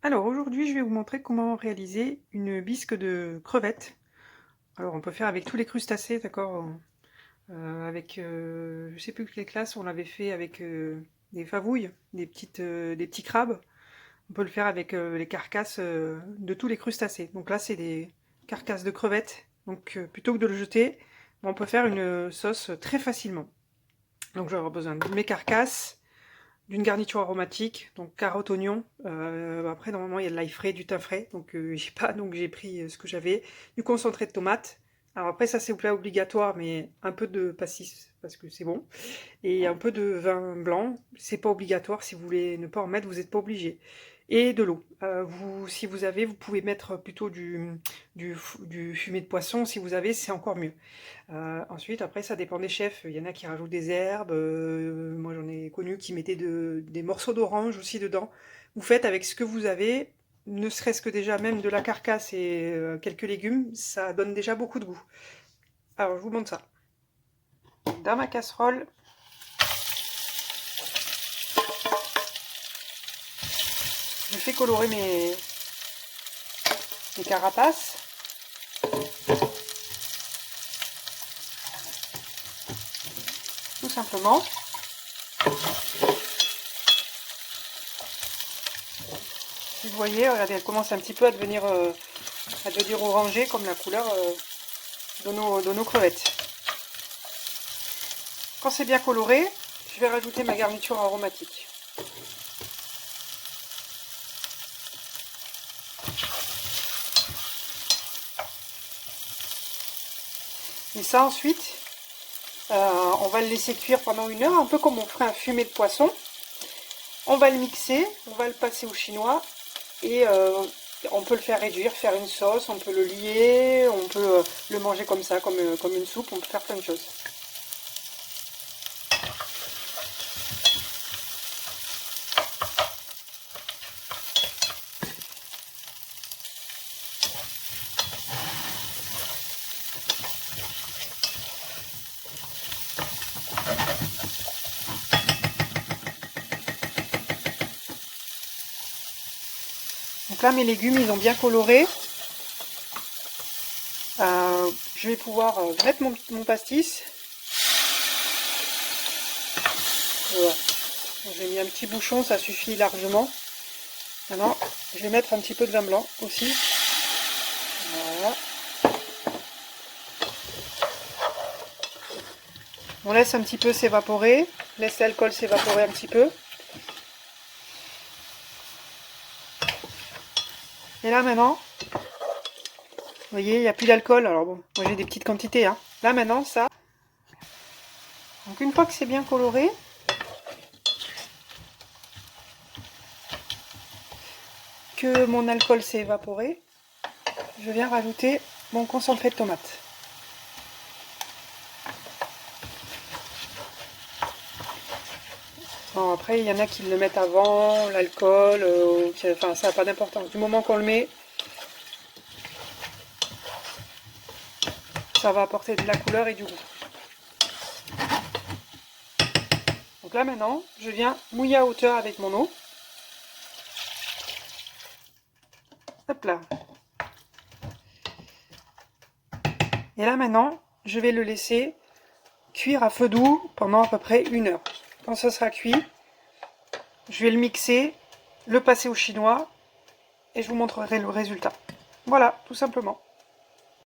Alors aujourd'hui, je vais vous montrer comment réaliser une bisque de crevettes. Alors on peut faire avec tous les crustacés, d'accord? Avec, je sais plus quelle classe, on l'avait fait avec des favouilles, des petits crabes. On peut le faire avec les carcasses de tous les crustacés. Donc là, c'est des carcasses de crevettes. Donc plutôt que de le jeter, on peut faire une sauce très facilement. Donc je vais avoir besoin de mes carcasses, d'une garniture aromatique, donc carottes, oignons. Après, normalement, il y a de l'ail frais, du thym frais, donc j'ai pas, donc j'ai pris ce que j'avais. Du concentré de tomate. Alors après, ça c'est pas obligatoire, mais un peu de pastis parce que c'est bon. Et un peu de vin blanc, c'est pas obligatoire. Si vous voulez ne pas en mettre, vous n'êtes pas obligé. Et de l'eau. Si vous avez, vous pouvez mettre plutôt du fumé de poisson. Si vous avez, c'est encore mieux. Ensuite, après, ça dépend des chefs. Il y en a qui rajoutent des herbes. Moi, j'en ai connu qui mettaient des morceaux d'orange aussi dedans. Vous faites avec ce que vous avez, ne serait-ce que déjà même de la carcasse et quelques légumes, ça donne déjà beaucoup de goût. Alors, je vous montre ça. Dans ma casserole, je fais colorer mes carapaces. Tout simplement. Si vous voyez, regardez, elle commence un petit peu à devenir orangée comme la couleur de nos crevettes. Quand c'est bien coloré, je vais rajouter ma garniture aromatique. Et ça ensuite, on va le laisser cuire pendant 1 heure, un peu comme on ferait un fumé de poisson. On va le mixer, on va le passer au chinois et on peut le faire réduire, faire une sauce, on peut le lier, on peut le manger comme ça, comme une soupe, on peut faire plein de choses. Donc là, mes légumes, ils ont bien coloré. Je vais pouvoir mettre mon pastis. Voilà. J'ai mis un petit bouchon, ça suffit largement. Maintenant, je vais mettre un petit peu de vin blanc aussi. Voilà. On laisse un petit peu s'évaporer. Laisse l'alcool s'évaporer un petit peu. Et là maintenant, vous voyez, il n'y a plus d'alcool. Alors bon, moi j'ai des petites quantités. Hein. Là maintenant, ça. Donc une fois que c'est bien coloré, que mon alcool s'est évaporé, je viens rajouter mon concentré de tomate. Bon, après, il y en a qui le mettent avant, l'alcool, enfin ça n'a pas d'importance. Du moment qu'on le met, ça va apporter de la couleur et du goût. Donc là maintenant, je viens mouiller à hauteur avec mon eau. Hop là. Et là maintenant, je vais le laisser cuire à feu doux pendant à peu près 1 heure. Quand ça sera cuit, je vais le mixer, le passer au chinois et je vous montrerai le résultat. Voilà, tout simplement.